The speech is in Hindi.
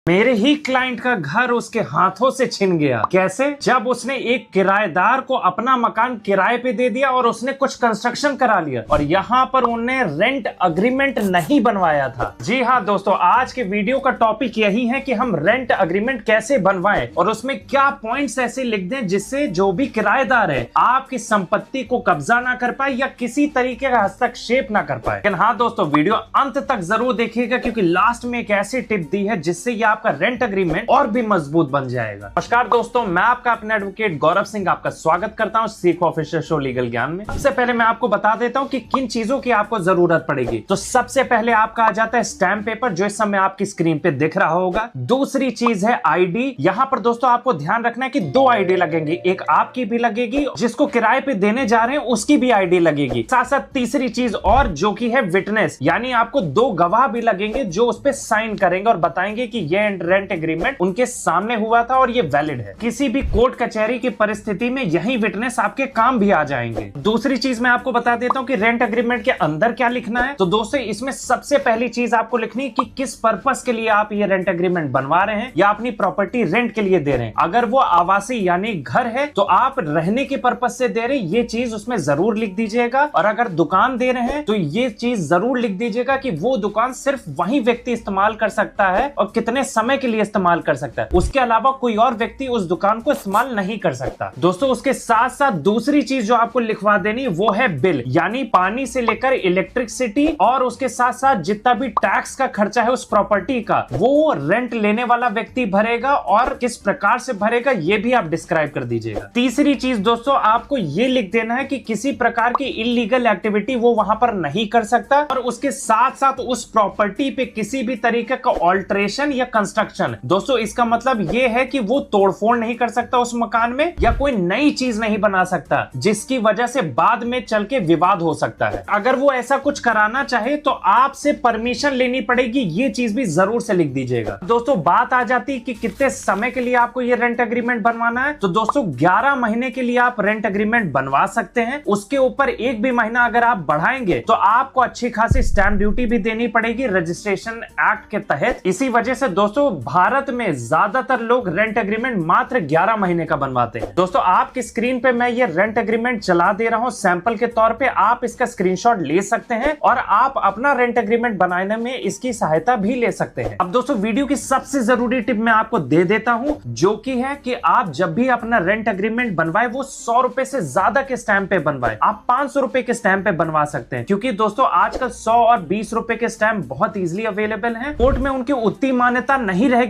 मेरे ही क्लाइंट का घर उसके हाथों से छिन गया। कैसे? जब उसने एक किराएदार को अपना मकान किराए पे दे दिया और उसने कुछ कंस्ट्रक्शन करा लिया और यहाँ पर उन्हें रेंट अग्रीमेंट नहीं बनवाया था। जी हाँ दोस्तों, आज के वीडियो का टॉपिक यही है कि हम रेंट अग्रीमेंट कैसे बनवाएं और उसमें क्या पॉइंट्स ऐसे लिख दें जिससे जो भी किराएदार है आपकी संपत्ति को कब्जा ना कर पाए या किसी तरीके का हस्तक्षेप ना कर पाए। लेकिन हाँ दोस्तों, वीडियो अंत तक जरूर देखिएगा क्योंकि लास्ट में एक ऐसी टिप दी है जिससे ये आपका रेंट अग्रीमेंट और भी मजबूत बन जाएगा। नमस्कार दोस्तों, मैं आपका अपना एडवोकेट गौरव सिंह आपका स्वागत करता हूं सीख ऑफिशियल शो लीगल ज्ञान में। सबसे पहले मैं आपको बता देता हूं कि किन चीजों की आपको जरूरत पड़ेगी। तो सबसे पहले आपका आ जाता है स्टैम्प पेपर, जो इस समय आपकी स्क्रीन पे दिख रहा होगा। दूसरी चीज है आईडी। यहाँ पर दोस्तों आपको ध्यान रखना है कि दो आईडी लगेंगी, एक आपकी भी लगेगी, जिसको किराए पे देने जा रहे हैं उसकी भी आईडी लगेगी। साथ साथ तीसरी चीज और जो की है विटनेस, यानी आपको दो गवाह भी लगेंगे जो उस पे साइन करेंगे और बताएंगे कि ये रेंट एग्रीमेंट उनके सामने हुआ था और ये वैलिड है। किसी भी कोर्ट कचहरी की परिस्थिति में यही विटनेस आपके काम भी आ जाएंगे। दूसरी चीज मैं आपको बता देता हूँ कि रेंट एग्रीमेंट के अंदर क्या लिखना है। तो दोस्तों इसमें सबसे पहली चीज आपको लिखनी है कि किस पर्पस के लिए आप ये रेंट एग्रीमेंट बनवा रहे हैं या अपनी प्रॉपर्टी रेंट के लिए दे रहे हैं। अगर वो आवासीय यानी घर है तो आप रहने के पर्पस से दे रहे हैं, ये चीज उसमें जरूर लिख दीजिएगा। और अगर दुकान दे रहे हैं तो ये चीज जरूर लिख दीजिएगा कि वो दुकान सिर्फ वही व्यक्ति इस्तेमाल कर सकता है और कितने समय के लिए इस्तेमाल कर सकता है, उसके अलावा कोई और व्यक्ति उस दुकान को इस्तेमाल नहीं कर सकता। दोस्तों उसके साथ साथ दूसरी चीज जो आपको लिखवा देनी वो है बिल, यानी पानी से लेकर इलेक्ट्रिसिटी और उसके साथ साथ जितना भी टैक्स का खर्चा है उस प्रॉपर्टी का, वो रेंट लेने वाला व्यक्ति भरेगा और किस प्रकार से भरेगा ये भी आप डिस्क्राइब कर दीजिएगा। तीसरी चीज दोस्तों आपको ये लिख देना है कि किसी प्रकार की इलीगल एक्टिविटी वो वहां पर नहीं कर सकता और उसके साथ साथ उस प्रॉपर्टी पे किसी भी तरीके का ऑल्टरेशन या कंस्ट्रक्शन। दोस्तों इसका मतलब ये है कि वो तोड़फोड़ नहीं कर सकता उस मकान में या कोई नई चीज नहीं बना सकता जिसकी वजह से बाद में चल के विवाद हो सकता है। अगर वो ऐसा कुछ कराना चाहे तो आपसे परमिशन लेनी पड़ेगी, ये चीज भी जरूर से लिख दीजिएगा। दोस्तों बात आ जाती है कि कितने समय के लिए आपको ये रेंट एग्रीमेंट बनवाना है। तो दोस्तों 11 महीने के लिए आप रेंट एग्रीमेंट बनवा सकते हैं। उसके ऊपर एक भी महीना अगर आप बढ़ाएंगे तो आपको अच्छी खासी स्टैंप ड्यूटी भी देनी पड़ेगी रजिस्ट्रेशन एक्ट के तहत। इसी वजह से दोस्तों भारत में ज्यादातर लोग रेंट एग्रीमेंट मात्र 11 महीने का बनवाते हैं। दोस्तों आपकी स्क्रीन पे मैं ये रेंट एग्रीमेंट चला दे रहा हूं सैंपल के तौर पे, आप इसका स्क्रीनशॉट ले सकते हैं और आप अपना रेंट एग्रीमेंट बनाने में इसकी सहायता भी ले सकते हैं। अब दोस्तों वीडियो की सबसे जरूरी टिप मैं आपको दे देता हूं, जो कि है कि आप जब भी अपना रेंट एग्रीमेंट बनवाए वो 100 रुपए से ज्यादा के स्टैंप पे बनवाए। आप 500 रुपए के स्टैंप पे बनवा सकते हैं क्योंकि दोस्तों आजकल 100 और 20 रुपए के स्टैंप बहुत इजीली अवेलेबल हैं। कोर्ट में उनकी उतनी मान्यता नहीं रहेगी